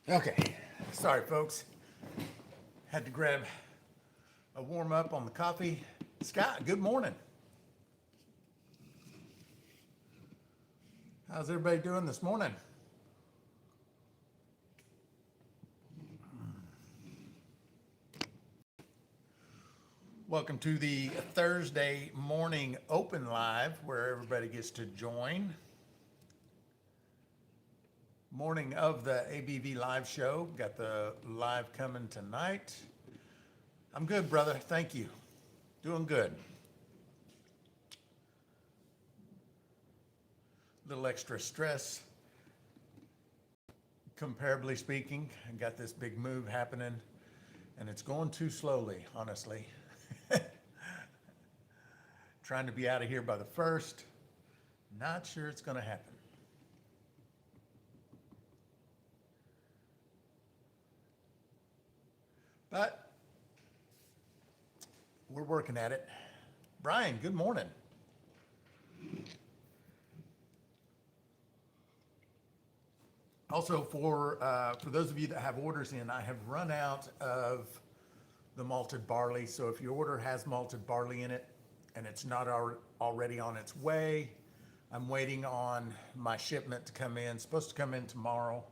Okay, sorry folks. Had to grab a warm up on the coffee. Scott, good morning. How's everybody doing this morning? Welcome to the Thursday morning open live where everybody gets to join. Morning of the ABV live show. Got the live coming tonight. I'm good, brother. Thank you. Doing good. Little extra stress, comparably speaking. I got this big move happening and it's going too slowly, honestly. Trying to be out of here by the 1st. Not sure it's going to happen. But we're working at it. Brian, good morning. Also, for those of you that have orders in, I have run out of the malted barley. So if your order has malted barley in it and it's not already on its way, I'm waiting on my shipment to come in. It's supposed to come in tomorrow.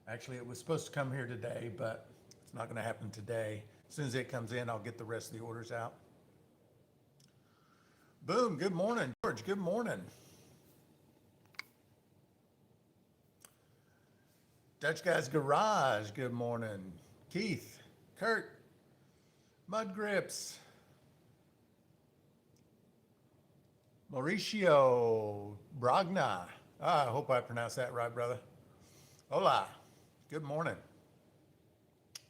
Actually, it was supposed to come here today, but it's not going to happen today. As soon as it comes in, I'll get the rest of the orders out. Boom, good morning. George, good morning. Dutch Guy's Garage, good morning. Keith, Kurt, Mud Grips, Mauricio Bragna. I hope I pronounced that right, brother. Hola, good morning.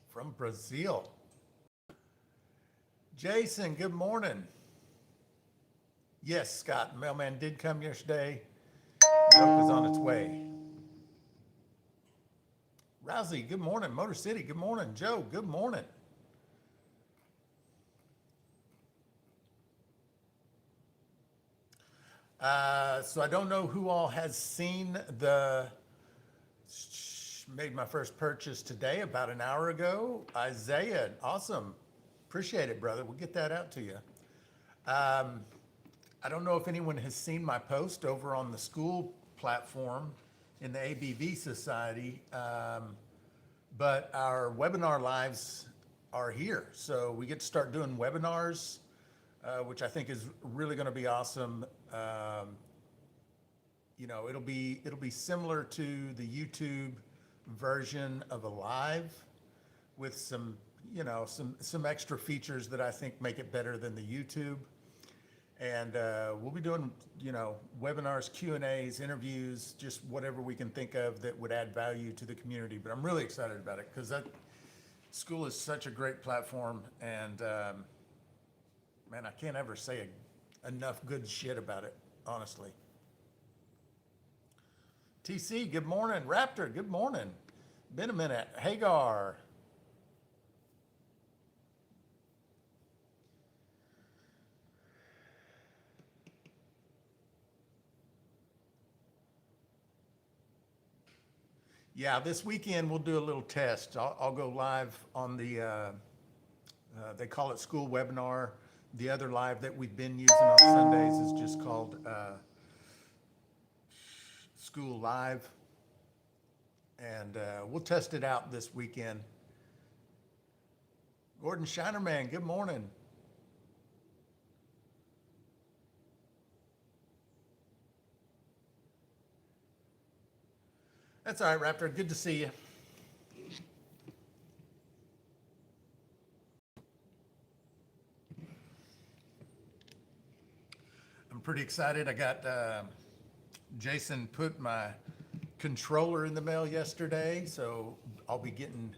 From Brazil. Jason, good morning. Yes, Scott, mailman did come yesterday. Milk is on its way. Rousey, good morning. Motor City, good morning. Joe, good morning. So I don't know who all has seen made my first purchase today about an hour ago. Isaiah, awesome. Appreciate it, brother. We'll get that out to you. I don't know if anyone has seen my post over on the school platform in the ABV Society, but our webinar lives are here. So we get to start doing webinars, which I think is really going to be awesome. You know, it'll be similar to the YouTube version of a live with some, you know, some extra features that I think make it better than the YouTube. And we'll be doing, you know, webinars, Q&As, interviews, just whatever we can think of that would add value to the community. But I'm really excited about it because that school is such a great platform. And man, I can't ever say enough good shit about it, honestly. TC, good morning. Raptor, good morning. Been a minute. Hagar. Yeah, this weekend we'll do a little test. I'll go live on the, they call it school webinar. The other live that we've been using on Sundays is just called School Live. And we'll test it out this weekend. Gordon Shinerman, good morning. That's all right, Raptor. Good to see you. I'm pretty excited. I got Jason put my controller in the mail yesterday, so I'll be getting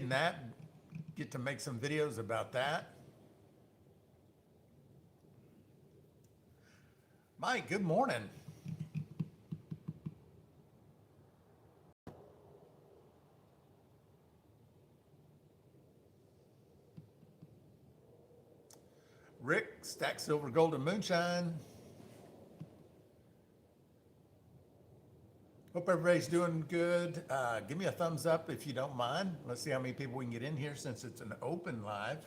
that. Get to make some videos about that. Mike, good morning. Rick, Stack Silver Golden Moonshine. Hope Hope everybody's doing good. Give me a thumbs up if you don't mind. Let's see how many people we can get in here since it's an open live.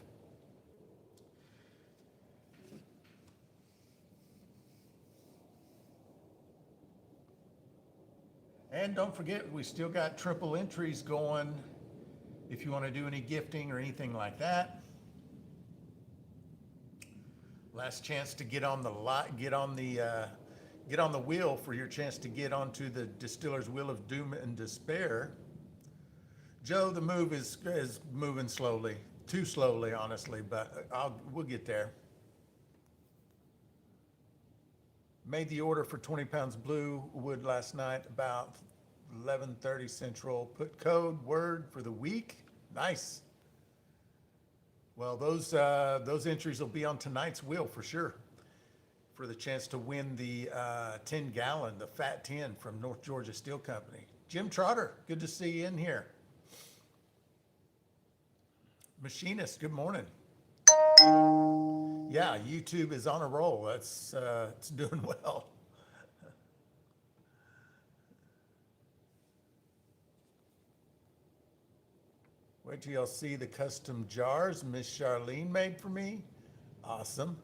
And don't forget, we still got triple entries going if you want to do any gifting or anything like that. Last chance to get on the wheel for your chance to get onto the Distiller's Wheel of Doom and Despair. Joe, the move is moving slowly, too slowly, honestly, but we'll get there. Made the order for 20 pounds blue wood last night about 11:30 Central. Put code word for the week. Nice. Well, those entries will be on tonight's wheel for sure, for the chance to win the 10-gallon, the Fat 10 from North Georgia Steel Company. Jim Trotter, good to see you in here. Machinist, good morning. Yeah, YouTube is on a roll. It's doing well. Wait till y'all see the custom jars Miss Charlene made for me. Awesome.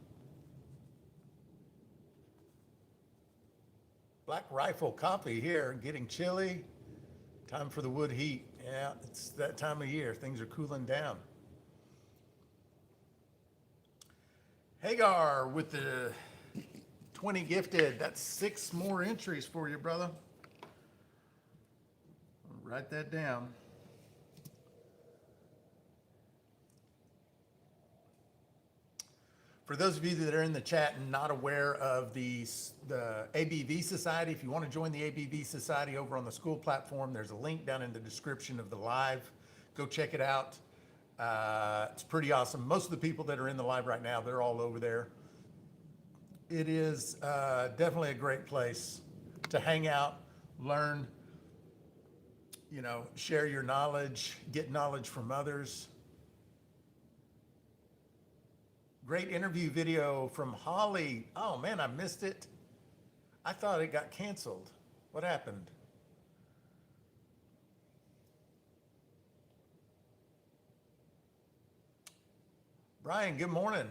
Black Rifle coffee here, getting chilly. Time for the wood heat. Yeah, it's that time of year. Things are cooling down. Hagar with the 20 gifted. That's 6 more entries for you, brother. I'll write that down. For those of you that are in the chat and not aware of the ABV Society, if you want to join the ABV Society over on the school platform, there's a link down in the description of the live. Go check it out. It's pretty awesome. Most of the people that are in the live right now, they're all over there. It is definitely a great place to hang out, learn, share your knowledge, get knowledge from others. Great interview video from Holly. Oh man, I missed it. I thought it got canceled. What happened? Brian, good morning.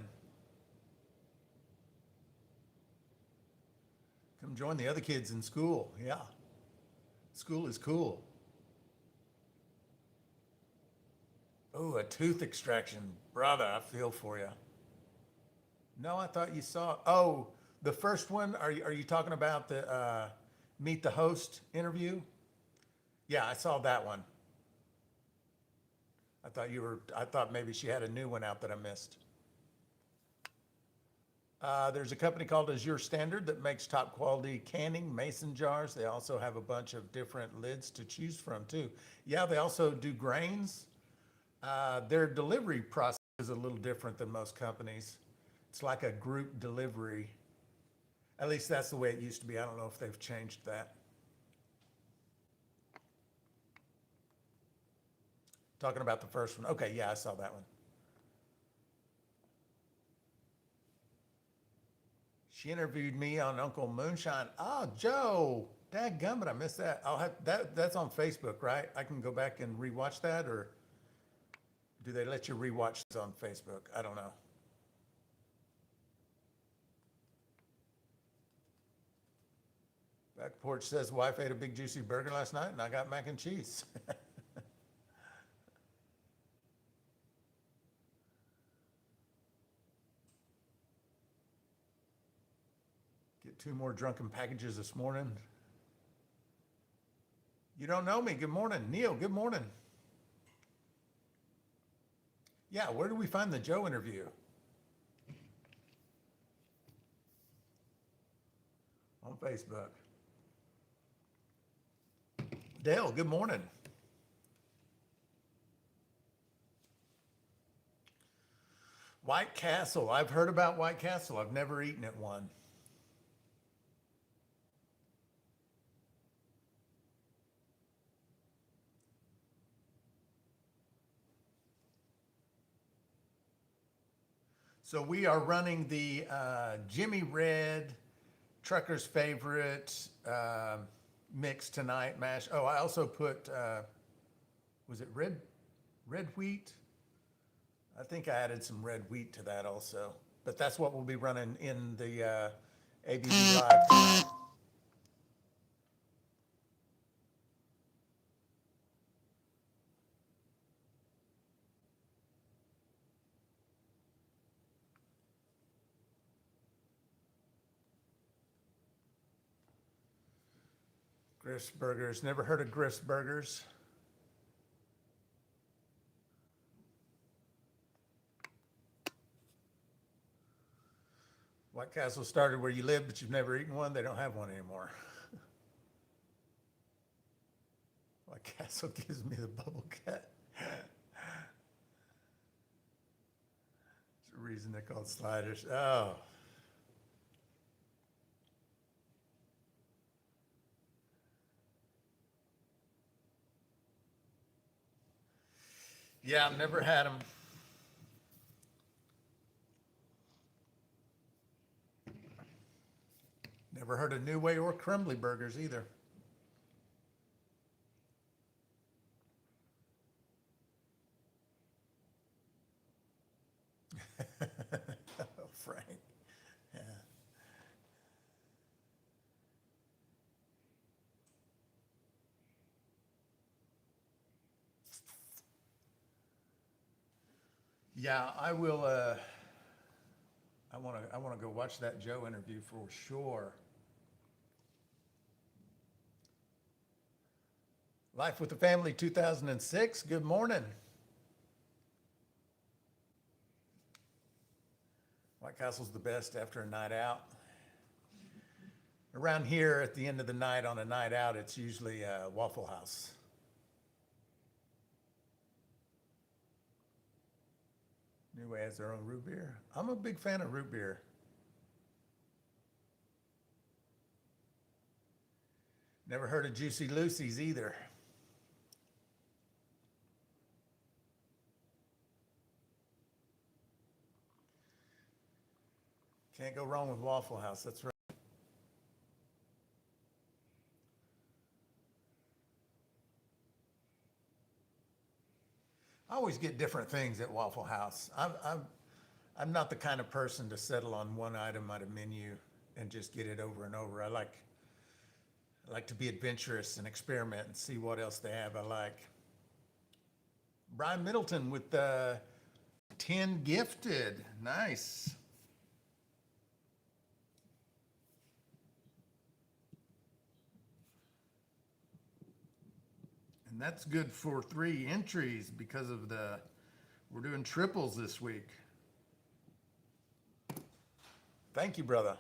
Come join the other kids in school. Yeah, school is cool. Oh, a tooth extraction. Brother, I feel for you. No, I thought you saw. Oh, the first one. Are you talking about the Meet the Host interview? Yeah, I saw that one. I thought maybe she had a new one out that I missed. There's a company called Azure Standard that makes top quality canning mason jars. They also have a bunch of different lids to choose from too. Yeah, they also do grains. Their delivery process is a little different than most companies. It's like a group delivery. At least that's the way it used to be. I don't know if they've changed that. Talking about the first one. Okay, yeah, I saw that one. She interviewed me on Uncle Moonshine. Oh, Joe, dadgummit, I missed that. That's on Facebook, right? I can go back and rewatch that, or do they let you rewatch this on Facebook? I don't know. Back porch says wife ate a big juicy burger last night and I got mac and cheese. Get 2 more drunken packages this morning. You don't know me. Good morning. Neil, good morning. Yeah, where do we find the Joe interview? On Facebook. Dale, good morning. White Castle. I've heard about White Castle. I've never eaten at one. So we are running the Jimmy Red, Trucker's Favorite, mix tonight, mash. Oh, I also put, was it red wheat? I think I added some red wheat to that also. But that's what we'll be running in the ABV Live tonight. Griff's Burgers. Never heard of Griff's Burgers. White Castle started where you live, but you've never eaten one. They don't have one anymore. White Castle gives me the bubble gut. There's a reason they're called sliders. Oh. Yeah, I've never had them. Never heard of New Way or Crumbly Burgers either. Oh, Frank. Yeah. Yeah, I will. I want to go watch that Joe interview for sure. Life with the Family 2006. Good morning. White Castle's the best after a night out. Around here, at the end of the night on a night out, it's usually Waffle House. New Way has their own root beer. I'm a big fan of root beer. Never heard of Juicy Lucy's either. Can't go wrong with Waffle House. That's right. I always get different things at Waffle House. I'm not the kind of person to settle on one item at a menu and just get it over and over. I like to be adventurous and experiment and see what else they have I like. Brian Middleton with 10 gifted. Nice. And that's good for 3 entries because of we're doing triples this week. Thank you, brother.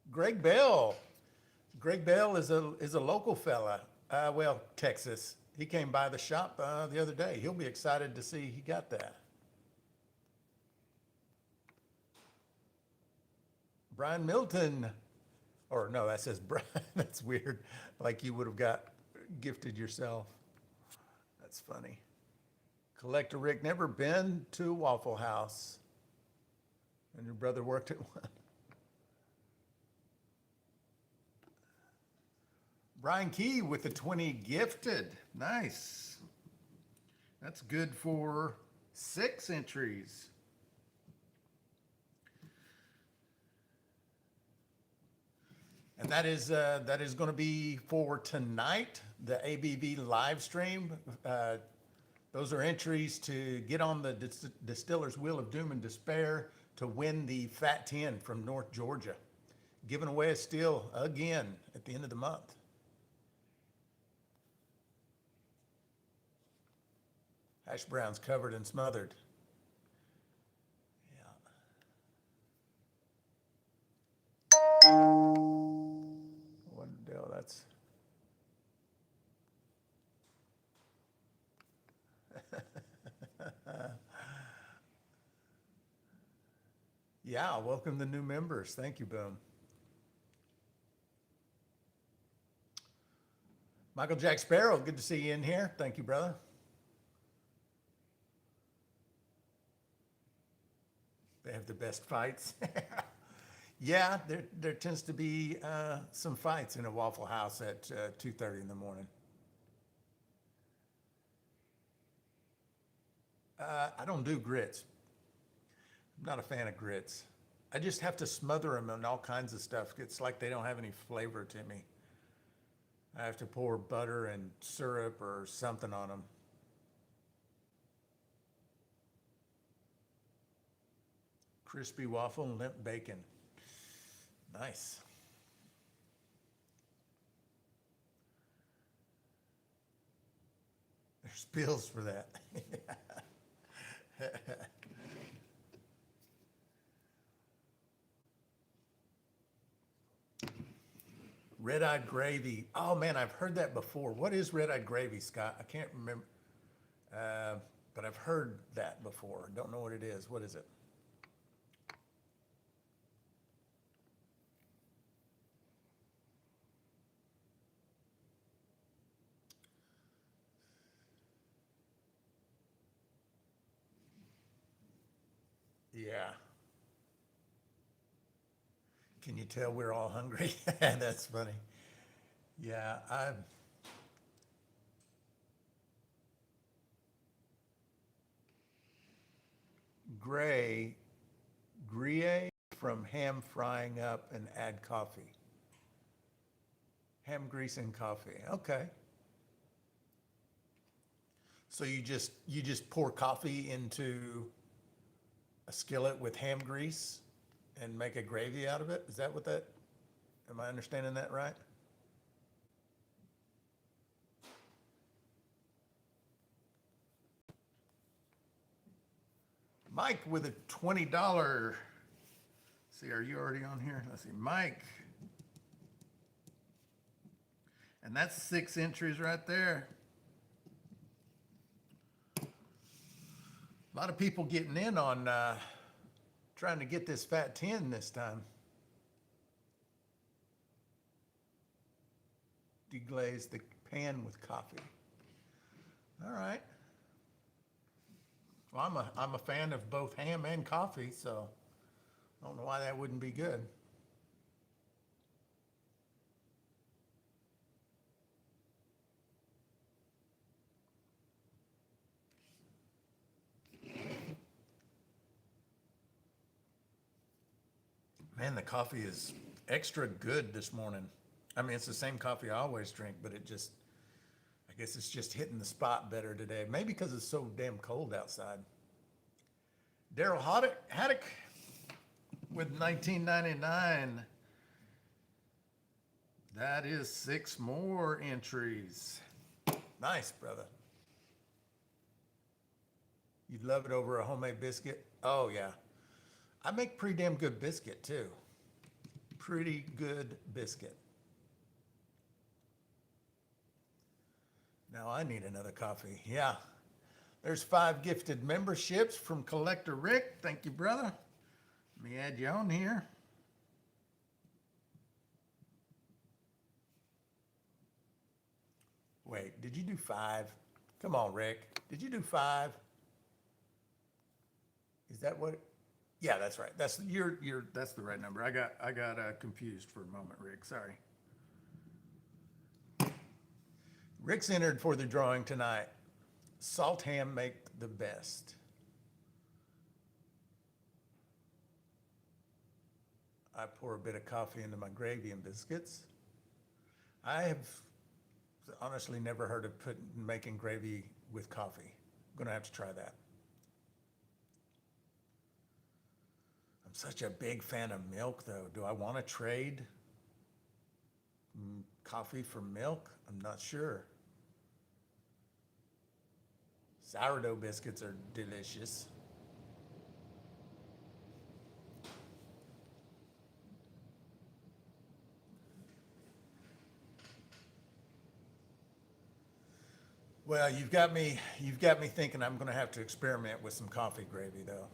Greg Bell. Greg Bell is a local fella. Well, Texas. He came by the shop the other day. He'll be excited to see he got that. Brian Milton. Or no, that says Brian. That's weird. Like you would have got gifted yourself. That's funny. Collector Rick, never been to Waffle House. And your brother worked at one. Brian Key with the 20 gifted. Nice. That's good for 6 entries. And that is going to be for tonight, the ABV live stream. Those are entries to get on the Distiller's Wheel of Doom and Despair to win the Fat 10 from North Georgia. Giving away a still again at the end of the month. Hash browns covered and smothered. Yeah. One deal, that's. Yeah, welcome the new members. Thank you, Boom. Michael Jack Sparrow, good to see you in here. Thank you, brother. They have the best fights. Yeah, there tends to be some fights in a Waffle House at 2:30 in the morning. I don't do grits. I'm not a fan of grits. I just have to smother them in all kinds of stuff. It's like they don't have any flavor to me. I have to pour butter and syrup or something on them. Crispy waffle and limp bacon. Nice. There's bills for that. Red-eyed gravy. Oh man, I've heard that before. What is red-eyed gravy, Scott? I can't remember, uh, but I've heard that before. Don't know what it is. What is it? Yeah. Can you tell we're all hungry? That's funny. Yeah, I'm gray, Gruyere from ham frying up and add coffee. Ham grease and coffee. Okay. So you just pour coffee into a skillet with ham grease and make a gravy out of it? Is that what that, am I understanding that right? Mike with a $20. See, are you already on here? Let's see, Mike. And that's 6 entries right there. A lot of people getting in on trying to get this fat 10 this time. Deglaze the pan with coffee. All right. Well, I'm a fan of both ham and coffee, so I don't know why that wouldn't be good. Man, the coffee is extra good this morning. I mean, it's the same coffee I always drink, but I guess it's just hitting the spot better today. Maybe because it's so damn cold outside. Daryl Haddock with 1999. That is 6 more entries. Nice, brother. You'd love it over a homemade biscuit? Oh, yeah. I make pretty damn good biscuit, too. Pretty good biscuit. Now I need another coffee. Yeah. There's 5 gifted memberships from Collector Rick. Thank you, brother. Let me add you on here. Wait, did you do 5? Come on, Rick. Did you do 5? Is that what? Yeah, that's right. That's the right number. I got confused for a moment, Rick. Sorry. Rick's entered for the drawing tonight. Salt ham make the best. I pour a bit of coffee into my gravy and biscuits. I have honestly never heard of making gravy with coffee. I'm gonna have to try that. I'm such a big fan of milk, though. Do I want to trade coffee for milk? I'm not sure. Sourdough biscuits are delicious. Well, you've got me thinking I'm going to have to experiment with some coffee gravy, though.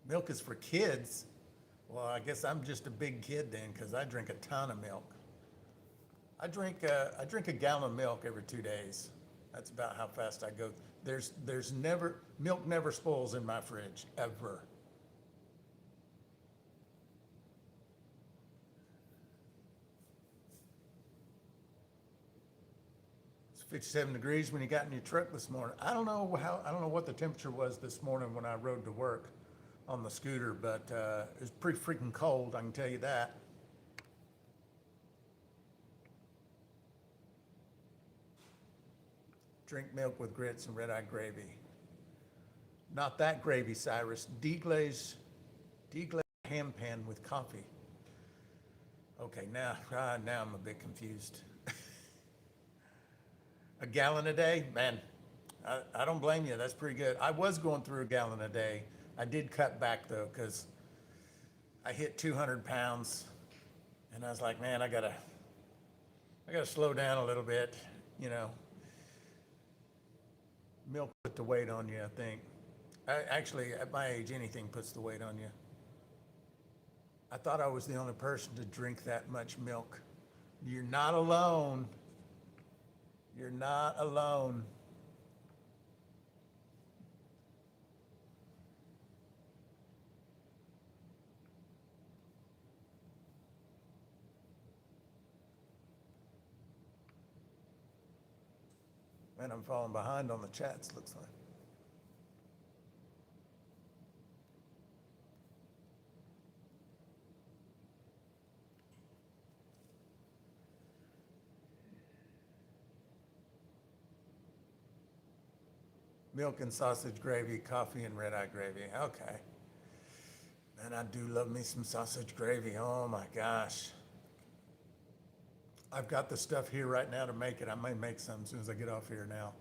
Milk is for kids. Well, I guess I'm just a big kid then, because I drink a ton of milk. I drink a gallon of milk every 2 days. That's about how fast I go. There's never milk never spoils in my fridge ever. 57 degrees when you got in your truck this morning. I don't know what the temperature was this morning when I rode to work on the scooter, but it was pretty freaking cold, I can tell you that. Drink milk with grits and red-eye gravy. Not that gravy, Cyrus. Deglazed ham pan with coffee. Okay, now I'm a bit confused. A gallon a day? Man, I don't blame you. That's pretty good. I was going through a gallon a day. I did cut back though, because I hit 200 pounds and I was like, man, I gotta slow down a little bit, you know. Milk put the weight on you, I think. Actually, at my age, anything puts the weight on you. I thought I was the only person to drink that much milk. You're not alone. You're not alone. Man, I'm falling behind on the chats, looks like. Milk and sausage gravy, coffee and red-eye gravy. Okay. And I do love me some sausage gravy. Oh my gosh. I've got the stuff here right now to make it. I may make some as soon as I get off here now.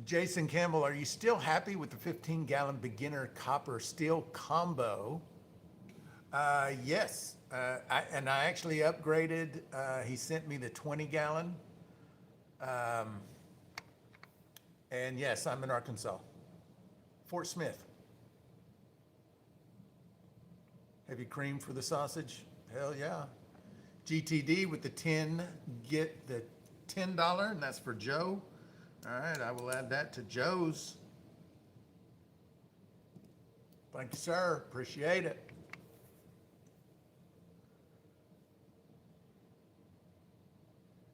Jason Campbell, are you still happy with the 15-gallon beginner copper steel combo? Yes, and I actually upgraded. He sent me the 20-gallon. And yes, I'm in Arkansas, Fort Smith. Heavy cream for the sausage? Hell yeah. GTD with the 10, get the $10, and that's for Joe. All right, I will add that to Joe's. Thank you, sir. Appreciate it.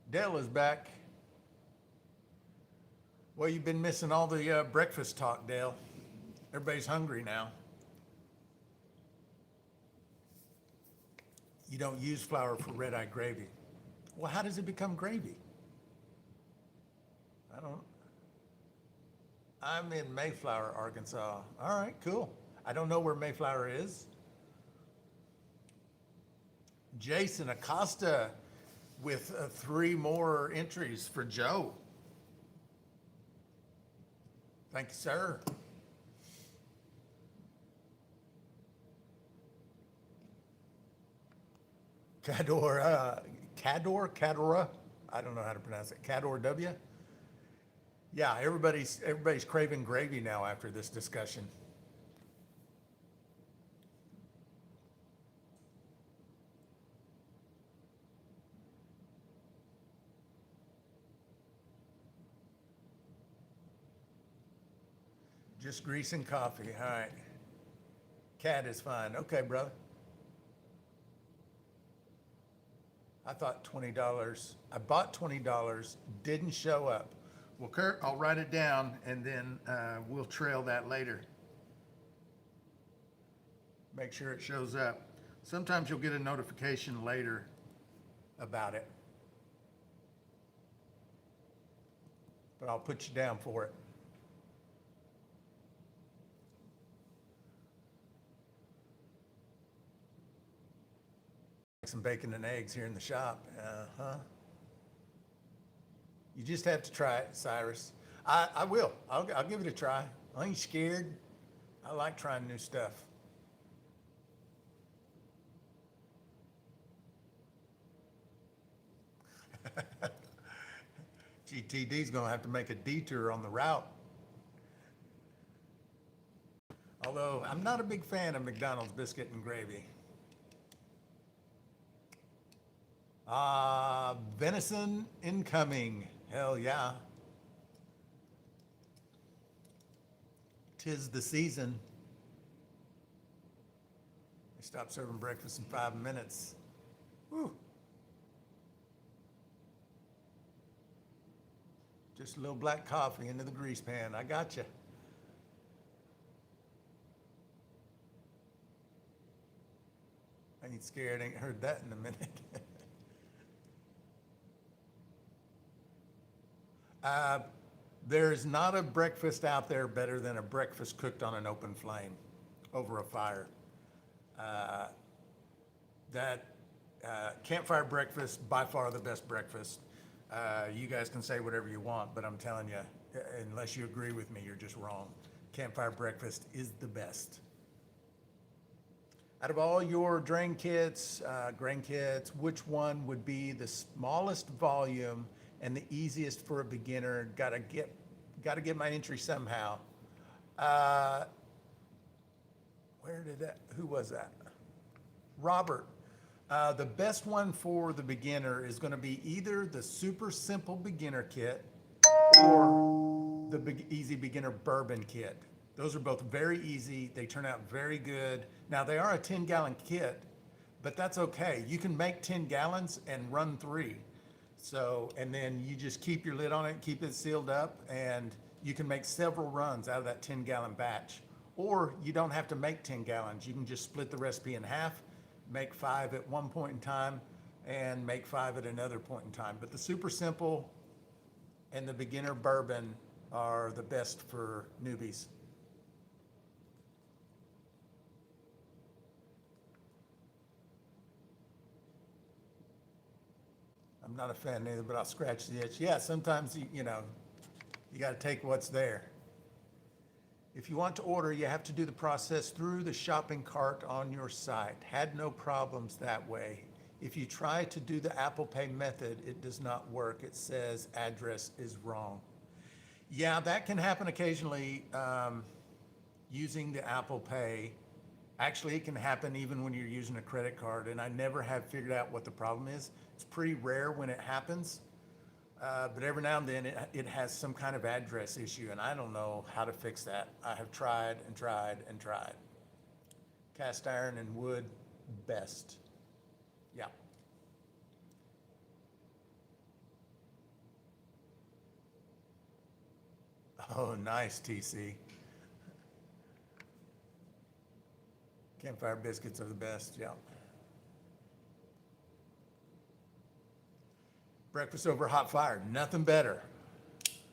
Dale is back. Well, you've been missing all the breakfast talk, Dale. Everybody's hungry now. You don't use flour for red-eye gravy. Well, how does it become gravy? I'm in Mayflower, Arkansas. All right, cool. I don't know where Mayflower is. Jason Acosta with 3 more entries for Joe. Thank you, sir. Cadora. I don't know how to pronounce it. Cador W. Yeah, everybody's craving gravy now after this discussion. Just grease and coffee. All right. Cat is fine. Okay, brother. I thought $20. I bought $20, didn't show up. Well, Kurt, I'll write it down and then we'll trail that later. Make sure it shows up. Sometimes you'll get a notification later about it. But I'll put you down for it. Some bacon and eggs here in the shop. Uh-huh. You just have to try it, Cyrus. I will. I'll give it a try. I ain't scared. I like trying new stuff. GTD's gonna have to make a detour on the route. Although I'm not a big fan of McDonald's biscuit and gravy. Venison incoming. Hell yeah. 'Tis the season. They stop serving breakfast in 5 minutes. Whew. Just a little black coffee into the grease pan. I got you. I ain't scared. Ain't heard that in a minute. uh, there's not a breakfast out there better than a breakfast cooked on an open flame over a fire. Uh, that campfire breakfast, by far the best breakfast. You guys can say whatever you want, but I'm telling you, unless you agree with me, you're just wrong. Campfire breakfast is the best. Out of all your drain kits, grain kits, which one would be the smallest volume and the easiest for a beginner? Gotta get my entry somehow. Who was that? Robert. The best one for the beginner is gonna be either the super simple beginner kit or the easy beginner bourbon kit. Those are both very easy. They turn out very good. Now they are a 10-gallon kit, but that's okay. You can make 10 gallons and run 3. So, and then you just keep your lid on it, keep it sealed up, and you can make several runs out of that 10-gallon batch. Or you don't have to make 10 gallons. You can just split the recipe in half, make 5 at one point in time, and make 5 at another point in time. But the super simple and the beginner bourbon are the best for newbies. I'm not a fan either, but I'll scratch the itch. Yeah, sometimes you got to take what's there. If you want to order, you have to do the process through the shopping cart on your site. Had no problems that way. If you try to do the Apple Pay method, it does not work. It says address is wrong. Yeah, that can happen occasionally using the Apple Pay. Actually, it can happen even when you're using a credit card, and I never have figured out what the problem is. It's pretty rare when it happens, but every now and then it has some kind of address issue, and I don't know how to fix that. I have tried and tried and tried. Cast iron and wood, best. Yeah. Oh, nice, TC. Campfire biscuits are the best, yeah. Breakfast over a hot fire, nothing better.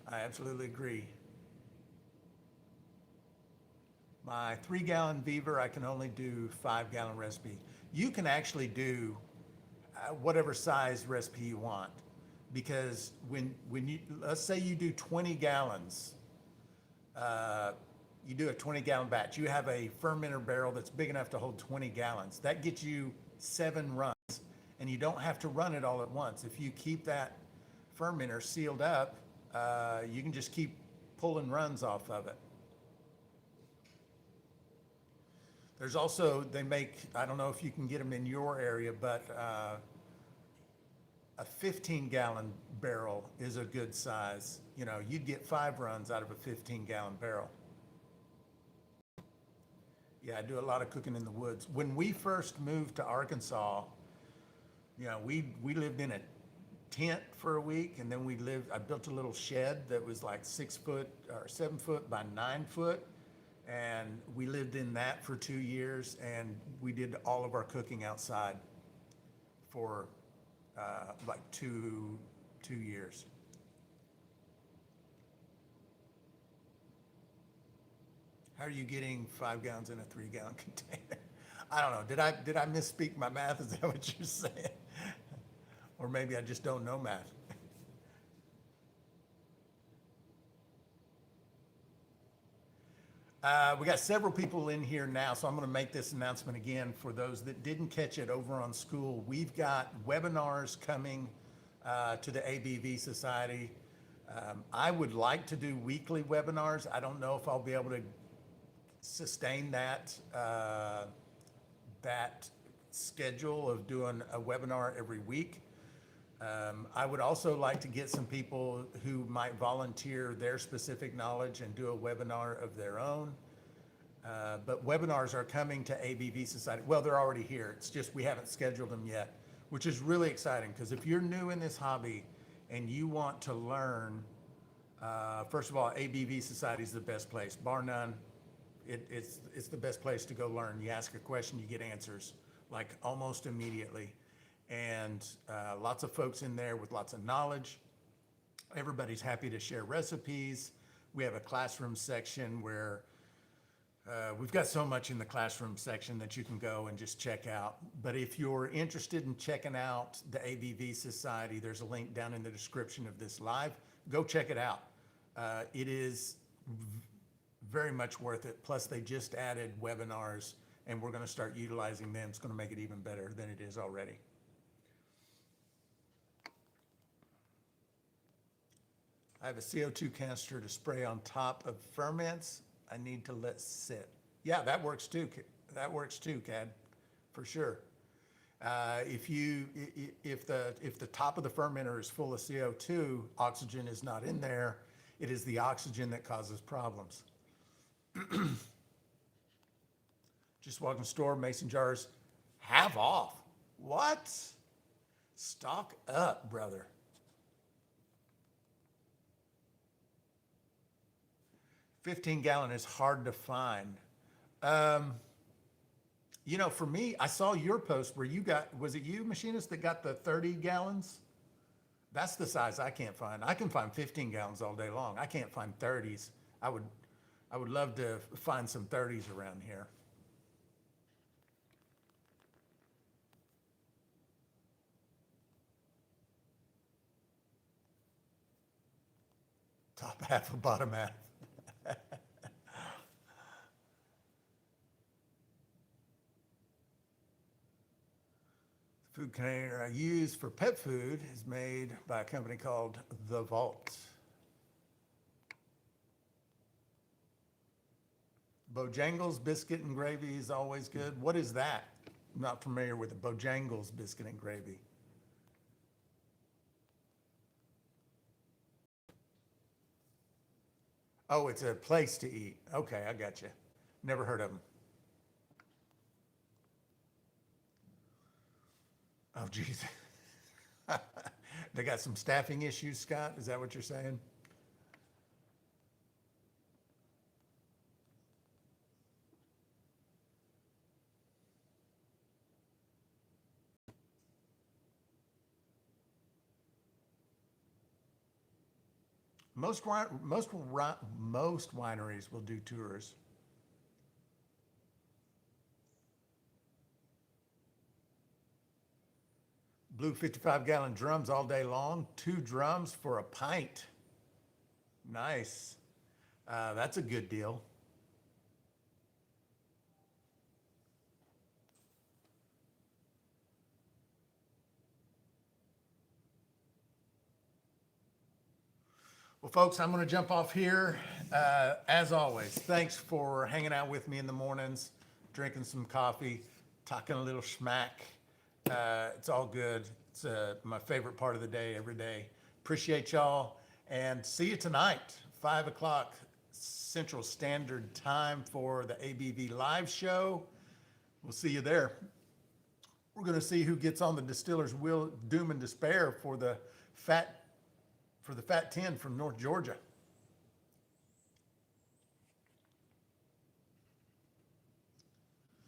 I absolutely agree. My 3-gallon Beaver, I can only do 5-gallon recipe. You can actually do whatever size recipe you want, because when you, let's say you do 20 gallons, you do a 20-gallon batch. You have a fermenter barrel that's big enough to hold 20 gallons. That gets you 7 runs, and you don't have to run it all at once. If you keep that fermenter sealed up, you can just keep pulling runs off of it. There's also, they make, I don't know if you can get them in your area, but a 15-gallon barrel is a good size. You know, you'd get 5 runs out of a 15-gallon barrel. Yeah, I do a lot of cooking in the woods. When we first moved to Arkansas, you know, we lived in a tent for a week, and then I built a little shed that was like 6 foot or 7 foot by 9 foot. And we lived in that for 2 years, and we did all of our cooking outside for like two years. How are you getting 5 gallons in a 3-gallon container? I don't know. Did I misspeak my math? Is that what you're saying? Or maybe I just don't know math. We got several people in here now, so I'm going to make this announcement again for those that didn't catch it over on school. We've got webinars coming to the ABV Society. I would like to do weekly webinars. I don't know if I'll be able to sustain that schedule of doing a webinar every week. I would also like to get some people who might volunteer their specific knowledge and do a webinar of their own. But webinars are coming to ABV Society. Well, they're already here. It's just we haven't scheduled them yet, which is really exciting because if you're new in this hobby and you want to learn, first of all, ABV Society is the best place, bar none. It's the best place to go learn. You ask a question, you get answers like almost immediately. And lots of folks in there with lots of knowledge. Everybody's happy to share recipes. We have a classroom section where we've got so much in the classroom section that you can go and just check out. But if you're interested in checking out the ABV Society, there's a link down in the description of this live. Go check it out. It is very much worth it. Plus, they just added webinars, and we're going to start utilizing them. It's going to make it even better than it is already. I have a CO2 canister to spray on top of ferments. I need to let sit. Yeah, that works too. That works too, Cad, for sure. If the top of the fermenter is full of CO2, oxygen is not in there. It is the oxygen that causes problems. Just walked in the store, mason jars, half off. What? Stock up, brother. 15-gallon is hard to find. You know, for me, I saw your post where you got, was it you, machinist, that got the 30 gallons? That's the size I can't find. I can find 15 gallons all day long. I can't find 30s. I would love to find some 30s around here. Top half of bottom half. Food container I use for pet food is made by a company called The Vault. Bojangles biscuit and gravy is always good. What is that? I'm not familiar with the Bojangles biscuit and gravy. Oh, it's a place to eat. Okay, I got you. Never heard of them. Oh, geez. They got some staffing issues, Scott? Is that what you're saying? Most wineries will do tours. Blue 55-gallon drums all day long. 2 drums for a pint. Nice. That's a good deal. Well, folks, I'm going to jump off here. As always, thanks for hanging out with me in the mornings, drinking some coffee, talking a little schmack. It's all good. It's my favorite part of the day every day. Appreciate y'all, and see you tonight, 5 o'clock Central Standard Time for the ABV live show. We'll see you there. We're going to see who gets on the Distiller's Wheel Doom and Despair for the Fat 10 from North Georgia.